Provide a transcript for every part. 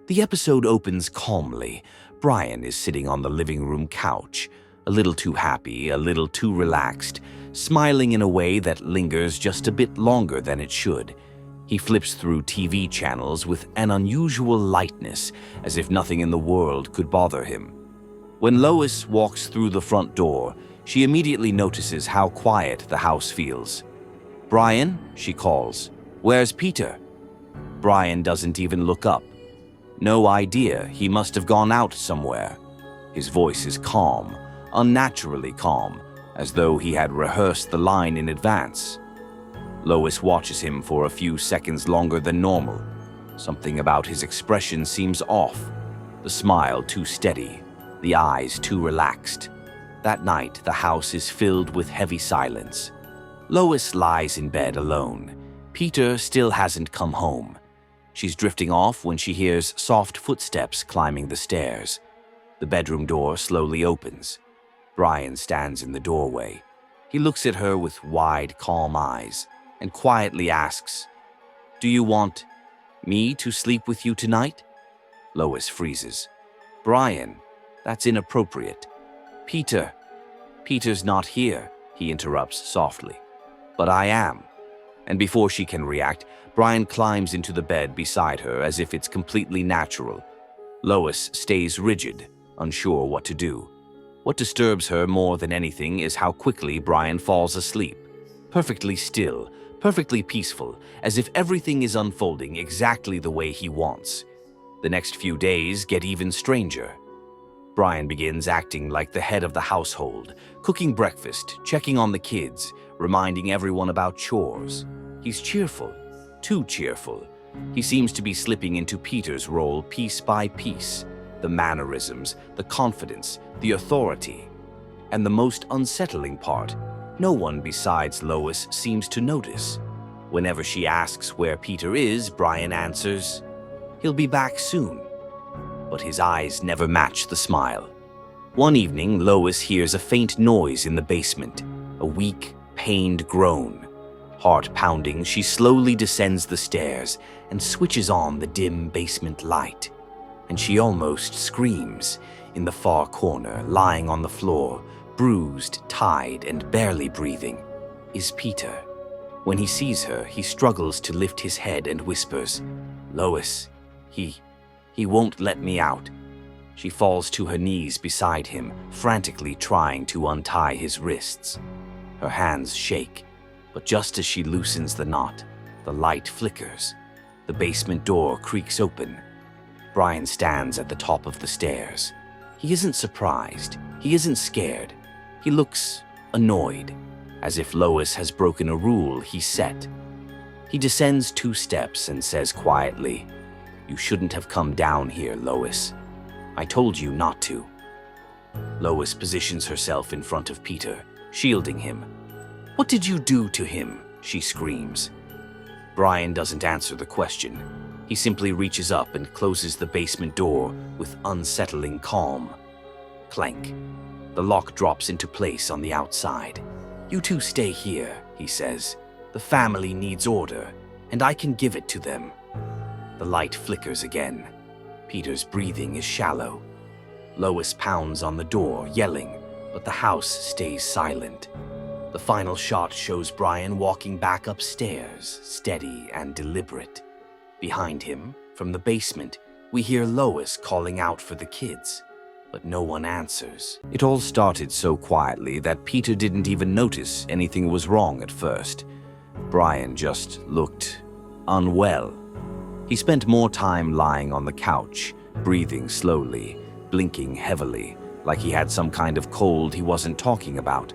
The episode opens calmly. Brian is sitting on the living room couch, a little too happy, a little too relaxed, smiling in a way that lingers just a bit longer than it should. He flips through TV channels with an unusual lightness, as if nothing in the world could bother him. When Lois walks through the front door, she immediately notices how quiet the house feels. "Brian," she calls, "where's Peter?" Brian doesn't even look up. No idea, he must have gone out somewhere. His voice is calm, unnaturally calm, as though he had rehearsed the line in advance. Lois watches him for a few seconds longer than normal. Something about his expression seems off. The smile too steady, the eyes too relaxed. That night, the house is filled with heavy silence. Lois lies in bed alone. Peter still hasn't come home. She's drifting off when she hears soft footsteps climbing the stairs. The bedroom door slowly opens. Brian stands in the doorway. He looks at her with wide, calm eyes and quietly asks, "Do you want me to sleep with you tonight?" Lois freezes. "Brian, that's inappropriate." Peter's not here," he interrupts softly. "But I am." And before she can react, Brian climbs into the bed beside her as if it's completely natural. Lois stays rigid, unsure what to do. What disturbs her more than anything is how quickly Brian falls asleep. Perfectly still, perfectly peaceful, as if everything is unfolding exactly the way he wants. The next few days get even stranger. Brian begins acting like the head of the household, cooking breakfast, checking on the kids, reminding everyone about chores. He's cheerful, too cheerful. He seems to be slipping into Peter's role piece by piece. The mannerisms, the confidence, the authority. And the most unsettling part, no one besides Lois seems to notice. Whenever she asks where Peter is, Brian answers, "He'll be back soon." But his eyes never match the smile. One evening, Lois hears a faint noise in the basement, a weak, pained groan. Heart pounding, she slowly descends the stairs and switches on the dim basement light. And she almost screams. In the far corner, lying on the floor, bruised, tied, and barely breathing, is Peter. When he sees her, he struggles to lift his head and whispers, "Lois, he won't let me out." She falls to her knees beside him, frantically trying to untie his wrists. Her hands shake, but just as she loosens the knot, the light flickers. The basement door creaks open. Brian stands at the top of the stairs. He isn't surprised. He isn't scared. He looks annoyed, as if Lois has broken a rule he set. He descends 2 steps and says quietly, "You shouldn't have come down here, Lois. I told you not to." Lois positions herself in front of Peter, shielding him. "What did you do to him?" she screams. Brian doesn't answer the question. He simply reaches up and closes the basement door with unsettling calm. Clank. The lock drops into place on the outside. "You two stay here," he says. "The family needs order, and I can give it to them." The light flickers again. Peter's breathing is shallow. Lois pounds on the door, yelling, but the house stays silent. The final shot shows Brian walking back upstairs, steady and deliberate. Behind him, from the basement, we hear Lois calling out for the kids, but no one answers. It all started so quietly that Peter didn't even notice anything was wrong at first. Brian just looked unwell. He spent more time lying on the couch, breathing slowly, blinking heavily, like he had some kind of cold he wasn't talking about.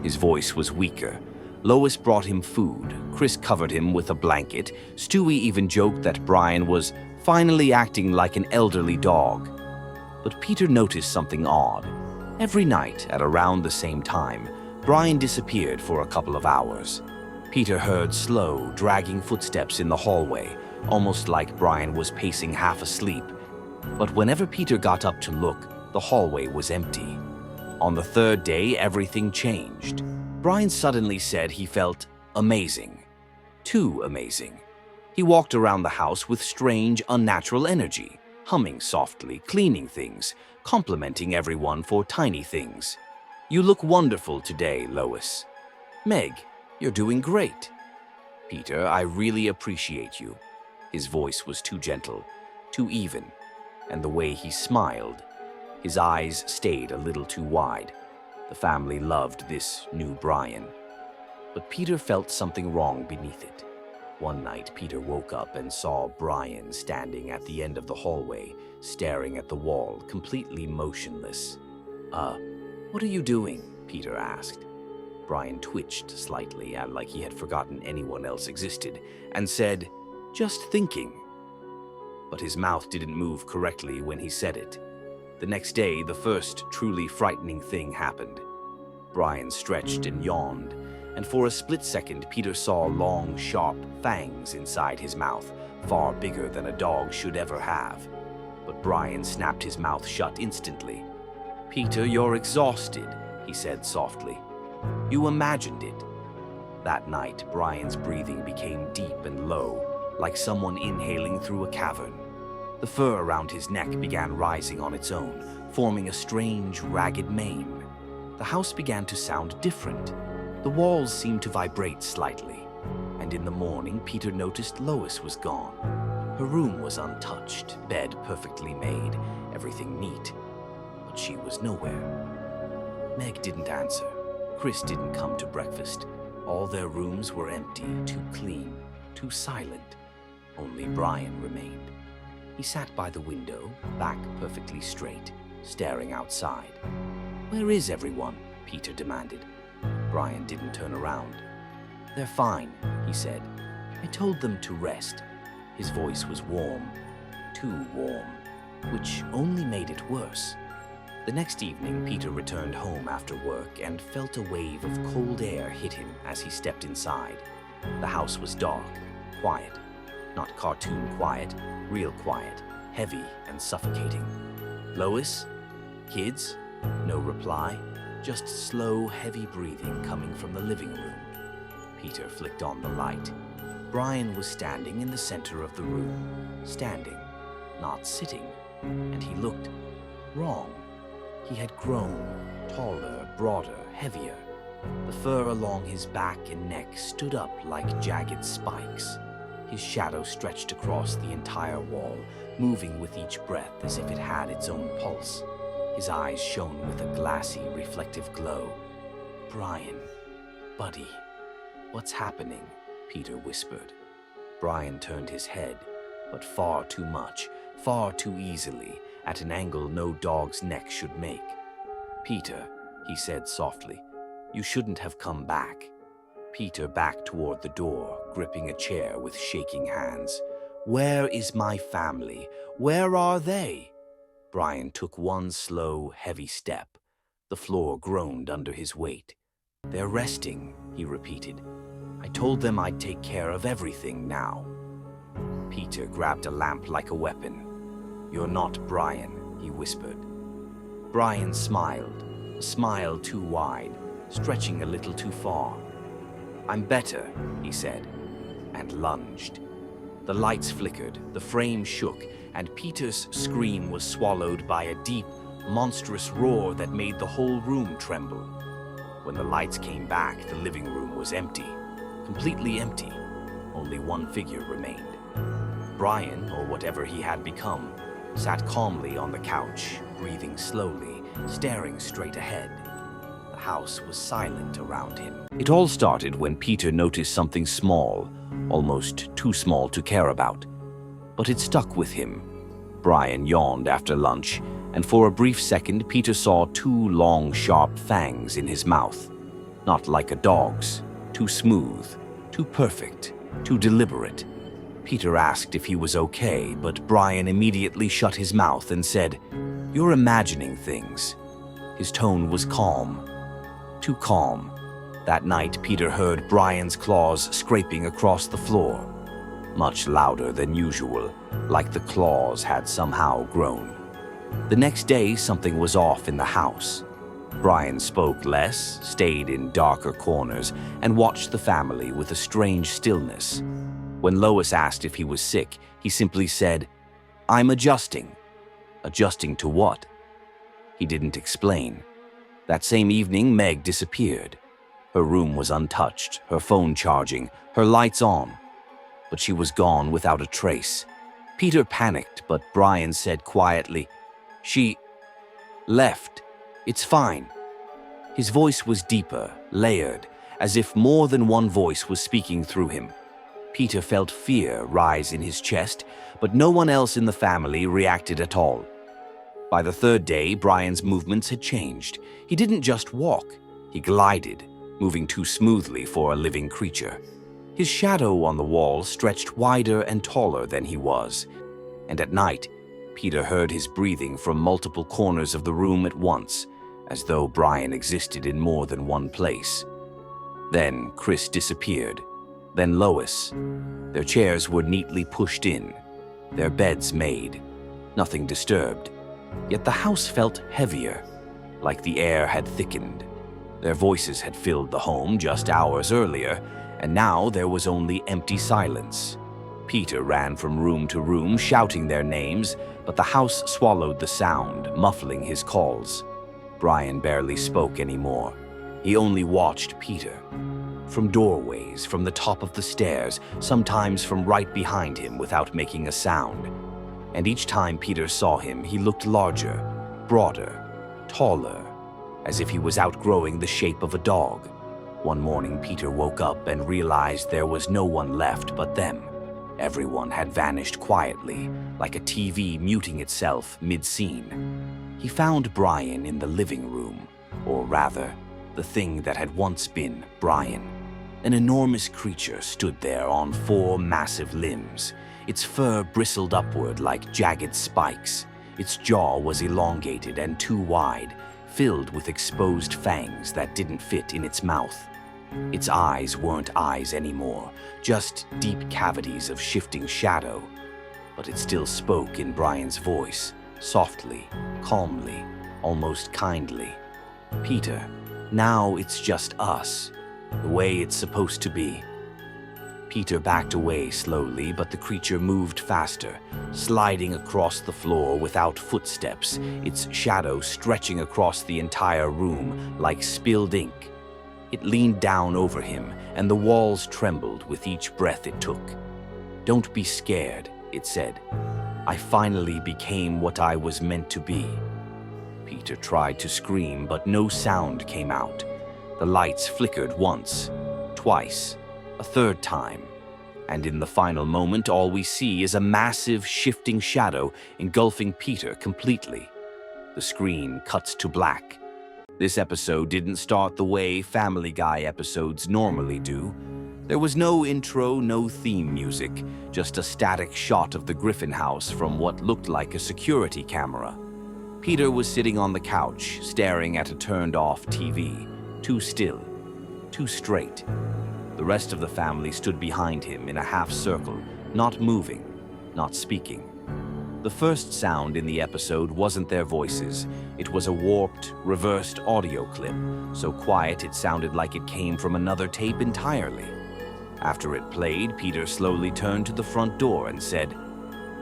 His voice was weaker. Lois brought him food. Chris covered him with a blanket. Stewie even joked that Brian was finally acting like an elderly dog. But Peter noticed something odd. Every night, at around the same time, Brian disappeared for a couple of hours. Peter heard slow, dragging footsteps in the hallway, almost like Brian was pacing half asleep. But whenever Peter got up to look, the hallway was empty. On the 3rd day, everything changed. Brian suddenly said he felt amazing. Too amazing. He walked around the house with strange, unnatural energy. humming softly, cleaning things, complimenting everyone for tiny things. "You look wonderful today, Lois." "Meg, you're doing great." "Peter, I really appreciate you." His voice was too gentle, too even, and the way he smiled, his eyes stayed a little too wide. The family loved this new Brian. But Peter felt something wrong beneath it. One night, Peter woke up and saw Brian standing at the end of the hallway, staring at the wall, completely motionless. What are you doing?" Peter asked. Brian twitched slightly, like he had forgotten anyone else existed, and said, "Just thinking." But his mouth didn't move correctly when he said it. The next day, the first truly frightening thing happened. Brian stretched and yawned, and for a split second, Peter saw long, sharp fangs inside his mouth, far bigger than a dog should ever have. But Brian snapped his mouth shut instantly. "Peter, you're exhausted," he said softly. "You imagined it." That night, Brian's breathing became deep and low, like someone inhaling through a cavern. The fur around his neck began rising on its own, forming a strange, ragged mane. The house began to sound different. The walls seemed to vibrate slightly, and in the morning, Peter noticed Lois was gone. Her room was untouched, bed perfectly made, everything neat, but she was nowhere. Meg didn't answer. Chris didn't come to breakfast. All their rooms were empty, too clean, too silent. Only Brian remained. He sat by the window, back perfectly straight, staring outside. "Where is everyone?" Peter demanded. Brian didn't turn around. "They're fine," he said. "I told them to rest." His voice was warm, too warm, which only made it worse. The next evening, Peter returned home after work and felt a wave of cold air hit him as he stepped inside. The house was dark, quiet. Not cartoon quiet, real quiet, heavy and suffocating. "Lois? Kids?" No reply, just slow, heavy breathing coming from the living room. Peter flicked on the light. Brian was standing in the center of the room, standing, not sitting, and he looked wrong. He had grown, taller, broader, heavier. The fur along his back and neck stood up like jagged spikes. His shadow stretched across the entire wall, moving with each breath as if it had its own pulse. His eyes shone with a glassy, reflective glow. "Brian, buddy, what's happening?" Peter whispered. Brian turned his head, but far too much, far too easily, at an angle no dog's neck should make. "Peter," he said softly, "you shouldn't have come back." Peter backed toward the door, gripping a chair with shaking hands. "Where is my family? Where are they?" Brian took one slow, heavy step. The floor groaned under his weight. "They're resting," he repeated. "I told them I'd take care of everything now." Peter grabbed a lamp like a weapon. "You're not Brian," he whispered. Brian smiled, a smile too wide, stretching a little too far. "I'm better," he said, and lunged. The lights flickered, the frame shook, and Peter's scream was swallowed by a deep, monstrous roar that made the whole room tremble. When the lights came back, the living room was empty, completely empty. Only one figure remained. Brian, or whatever he had become, sat calmly on the couch, breathing slowly, staring straight ahead. The house was silent around him. It all started when Peter noticed something small, almost too small to care about. But it stuck with him. Brian yawned after lunch, and for a brief second Peter saw two long, sharp fangs in his mouth. Not like a dog's, too smooth, too perfect, too deliberate. Peter asked if he was okay, but Brian immediately shut his mouth and said, "You're imagining things." His tone was calm. Too calm. That night, Peter heard Brian's claws scraping across the floor, much louder than usual, like the claws had somehow grown. The next day, something was off in the house. Brian spoke less, stayed in darker corners, and watched the family with a strange stillness. When Lois asked if he was sick, he simply said, I'm adjusting. Adjusting to what? He didn't explain. That same evening, Meg disappeared. Her room was untouched, her phone charging, her lights on. But she was gone without a trace. Peter panicked, but Brian said quietly, "She left. It's fine." His voice was deeper, layered, as if more than one voice was speaking through him. Peter felt fear rise in his chest, but no one else in the family reacted at all. By the third day, Brian's movements had changed. He didn't just walk, he glided, moving too smoothly for a living creature. His shadow on the wall stretched wider and taller than he was, and at night, Peter heard his breathing from multiple corners of the room at once, as though Brian existed in more than one place. Then Chris disappeared, then Lois. Their chairs were neatly pushed in, their beds made, nothing disturbed. Yet the house felt heavier, like the air had thickened. Their voices had filled the home just hours earlier, and now there was only empty silence. Peter ran from room to room, shouting their names, but the house swallowed the sound, muffling his calls. Brian barely spoke anymore. He only watched Peter. From doorways, from the top of the stairs, sometimes from right behind him without making a sound. And each time Peter saw him, he looked larger, broader, taller, as if he was outgrowing the shape of a dog. One morning, Peter woke up and realized there was no one left but them. Everyone had vanished quietly, like a TV muting itself mid-scene. He found Brian in the living room, or rather, the thing that had once been Brian. An enormous creature stood there on 4 massive limbs. Its fur bristled upward like jagged spikes. Its jaw was elongated and too wide, filled with exposed fangs that didn't fit in its mouth. Its eyes weren't eyes anymore, just deep cavities of shifting shadow. But it still spoke in Brian's voice, softly, calmly, almost kindly. "Peter, now it's just us, the way it's supposed to be." Peter backed away slowly, but the creature moved faster, sliding across the floor without footsteps, its shadow stretching across the entire room like spilled ink. It leaned down over him, and the walls trembled with each breath it took. "Don't be scared," it said. "I finally became what I was meant to be." Peter tried to scream, but no sound came out. The lights flickered once, twice, a third time, and in the final moment, all we see is a massive, shifting shadow engulfing Peter completely. The screen cuts to black. This episode didn't start the way Family Guy episodes normally do. There was no intro, no theme music, just a static shot of the Griffin house from what looked like a security camera. Peter was sitting on the couch, staring at a turned-off TV, too still, too straight. The rest of the family stood behind him in a half-circle, not moving, not speaking. The first sound in the episode wasn't their voices. It was a warped, reversed audio clip, so quiet it sounded like it came from another tape entirely. After it played, Peter slowly turned to the front door and said,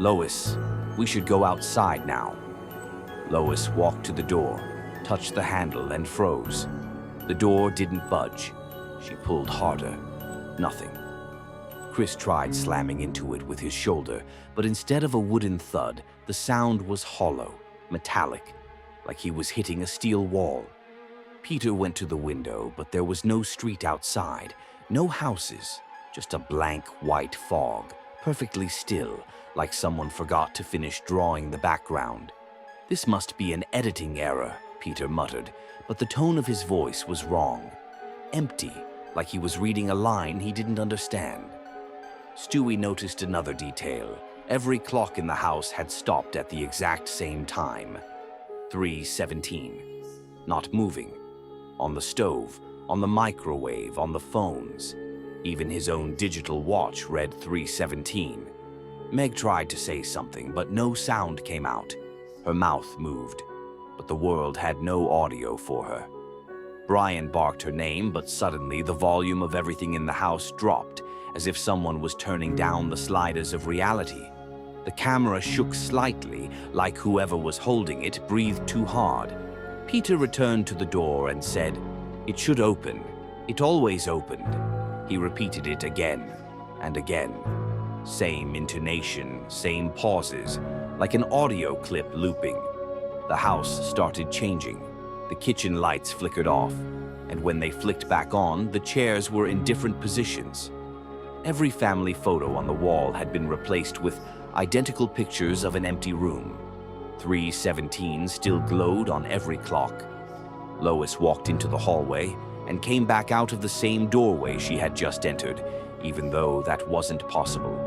"Lois, we should go outside now." Lois walked to the door, touched the handle, and froze. The door didn't budge. She pulled harder. Nothing. Chris tried slamming into it with his shoulder, but instead of a wooden thud, the sound was hollow, metallic, like he was hitting a steel wall. Peter went to the window, but there was no street outside, no houses, just a blank white fog, perfectly still, like someone forgot to finish drawing the background. "This must be an editing error," Peter muttered, but the tone of his voice was wrong. Empty, like he was reading a line he didn't understand. Stewie noticed another detail. Every clock in the house had stopped at the exact same time. 3:17. Not moving. On the stove, on the microwave, on the phones. Even his own digital watch read 3:17. Meg tried to say something, but no sound came out. Her mouth moved, but the world had no audio for her. Brian barked her name, but suddenly the volume of everything in the house dropped, as if someone was turning down the sliders of reality. The camera shook slightly, like whoever was holding it breathed too hard. Peter returned to the door and said, "It should open. It always opened." He repeated it again and again. Same intonation, same pauses, like an audio clip looping. The house started changing. The kitchen lights flickered off, and when they flicked back on, the chairs were in different positions. Every family photo on the wall had been replaced with identical pictures of an empty room. 3:17 still glowed on every clock. Lois walked into the hallway and came back out of the same doorway she had just entered, even though that wasn't possible.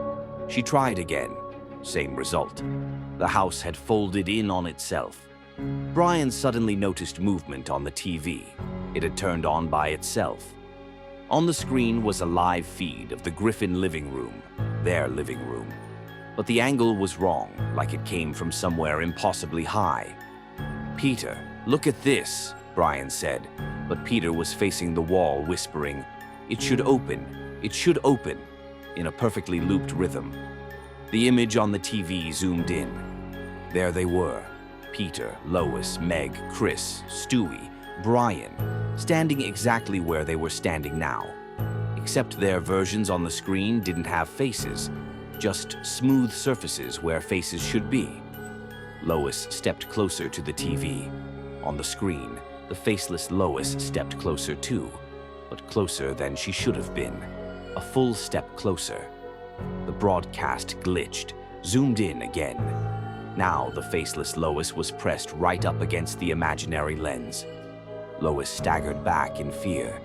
She tried again. Same result. The house had folded in on itself. Brian suddenly noticed movement on the TV. It had turned on by itself. On the screen was a live feed of the Griffin living room, their living room. But the angle was wrong, like it came from somewhere impossibly high. "Peter, look at this," Brian said, but Peter was facing the wall, whispering, "It should open, it should open," in a perfectly looped rhythm. The image on the TV zoomed in. There they were, Peter, Lois, Meg, Chris, Stewie, Brian, standing exactly where they were standing now. Except their versions on the screen didn't have faces, just smooth surfaces where faces should be. Lois stepped closer to the TV. On the screen, the faceless Lois stepped closer too, but closer than she should have been. A full step closer. The broadcast glitched, zoomed in again. Now the faceless Lois was pressed right up against the imaginary lens. Lois staggered back in fear.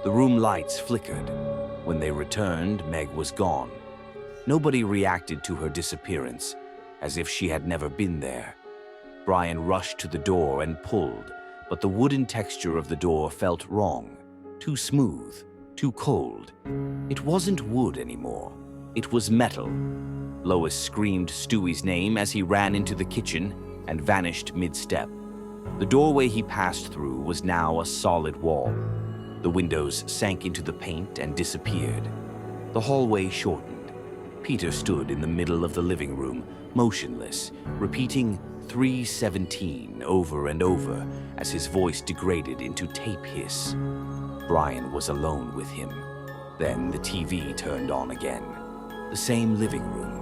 The room lights flickered. When they returned, Meg was gone. Nobody reacted to her disappearance, as if she had never been there. Brian rushed to the door and pulled, but the wooden texture of the door felt wrong. Too smooth, too cold. It wasn't wood anymore. It was metal. Lois screamed Stewie's name as he ran into the kitchen and vanished mid-step. The doorway he passed through was now a solid wall. The windows sank into the paint and disappeared. The hallway shortened. Peter stood in the middle of the living room, motionless, repeating 3:17 over and over as his voice degraded into tape hiss. Brian was alone with him. Then the TV turned on again. The same living room.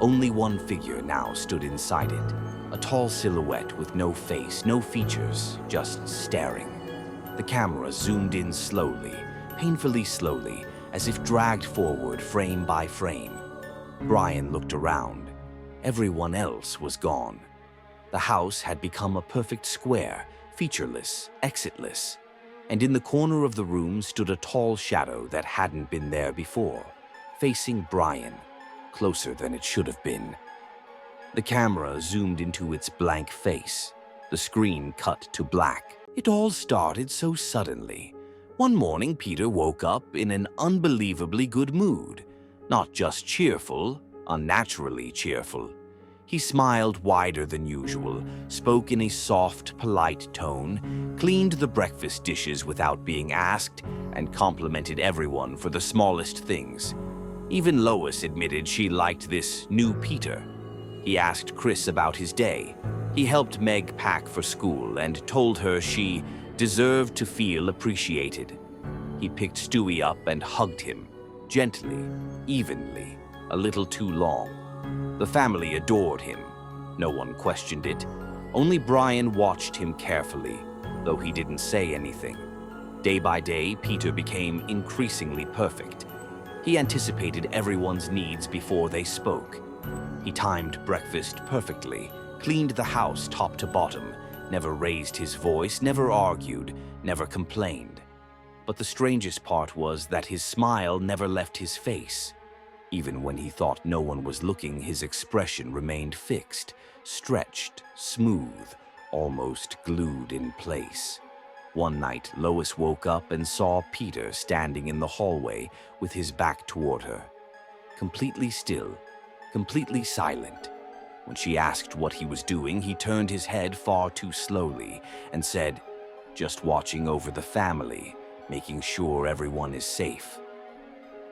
Only one figure now stood inside it. A tall silhouette with no face, no features, just staring. The camera zoomed in slowly, painfully slowly, as if dragged forward frame by frame. Brian looked around. Everyone else was gone. The house had become a perfect square, featureless, exitless. And in the corner of the room stood a tall shadow that hadn't been there before, facing Brian, closer than it should have been. The camera zoomed into its blank face. The screen cut to black. It all started so suddenly. One morning, Peter woke up in an unbelievably good mood. Not just cheerful, unnaturally cheerful. He smiled wider than usual, spoke in a soft, polite tone, cleaned the breakfast dishes without being asked, and complimented everyone for the smallest things. Even Lois admitted she liked this new Peter. He asked Chris about his day. He helped Meg pack for school and told her she deserved to feel appreciated. He picked Stewie up and hugged him, gently, evenly, a little too long. The family adored him. No one questioned it. Only Brian watched him carefully, though he didn't say anything. Day by day, Peter became increasingly perfect. He anticipated everyone's needs before they spoke. He timed breakfast perfectly, cleaned the house top to bottom, never raised his voice, never argued, never complained. But the strangest part was that his smile never left his face. Even when he thought no one was looking, his expression remained fixed, stretched, smooth, almost glued in place. One night, Lois woke up and saw Peter standing in the hallway with his back toward her. Completely still, completely silent. When she asked what he was doing, he turned his head far too slowly and said, "Just watching over the family, making sure everyone is safe."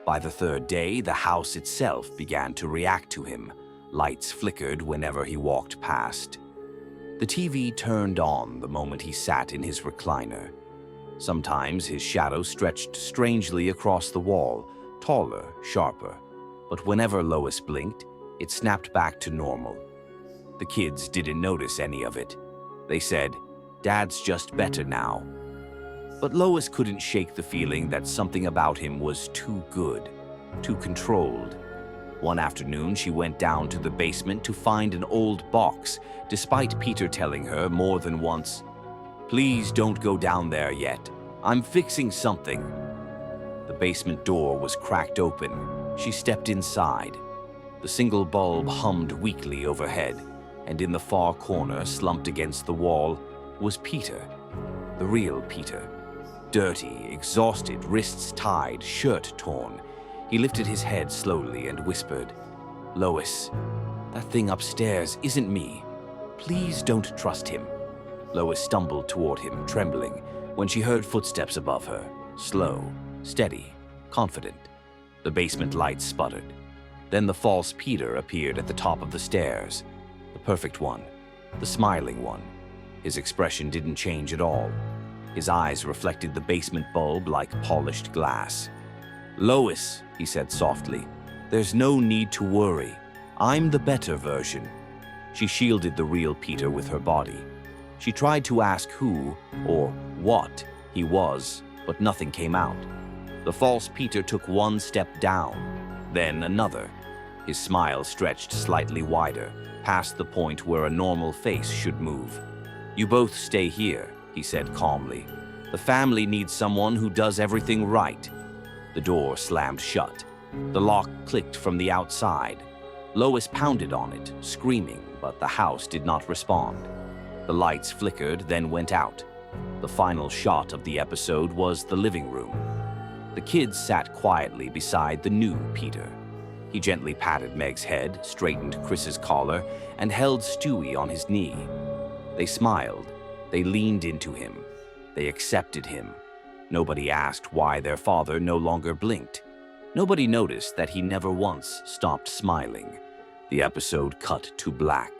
By the third day, the house itself began to react to him. Lights flickered whenever he walked past. The TV turned on the moment he sat in his recliner. Sometimes his shadow stretched strangely across the wall, taller, sharper. But whenever Lois blinked, it snapped back to normal. The kids didn't notice any of it. They said, "Dad's just better now." But Lois couldn't shake the feeling that something about him was too good, too controlled. One afternoon, she went down to the basement to find an old box, despite Peter telling her more than once, "Please don't go down there yet. I'm fixing something." The basement door was cracked open. She stepped inside. The single bulb hummed weakly overhead, and in the far corner, slumped against the wall, was Peter, the real Peter. Dirty, exhausted, wrists tied, shirt torn. He lifted his head slowly and whispered, "Lois, that thing upstairs isn't me. Please don't trust him." Lois stumbled toward him, trembling, when she heard footsteps above her, slow, steady, confident. The basement lights sputtered. Then the false Peter appeared at the top of the stairs, the perfect one, the smiling one. His expression didn't change at all. His eyes reflected the basement bulb like polished glass. "Lois," he said softly, "there's no need to worry. I'm the better version." She shielded the real Peter with her body. She tried to ask who, or what, he was, but nothing came out. The false Peter took one step down, then another. His smile stretched slightly wider, past the point where a normal face should move. "You both stay here," he said calmly. "The family needs someone who does everything right." The door slammed shut. The lock clicked from the outside. Lois pounded on it, screaming, but the house did not respond. The lights flickered, then went out. The final shot of the episode was the living room. The kids sat quietly beside the new Peter. He gently patted Meg's head, straightened Chris's collar, and held Stewie on his knee. They smiled. They leaned into him. They accepted him. Nobody asked why their father no longer blinked. Nobody noticed that he never once stopped smiling. The episode cut to black.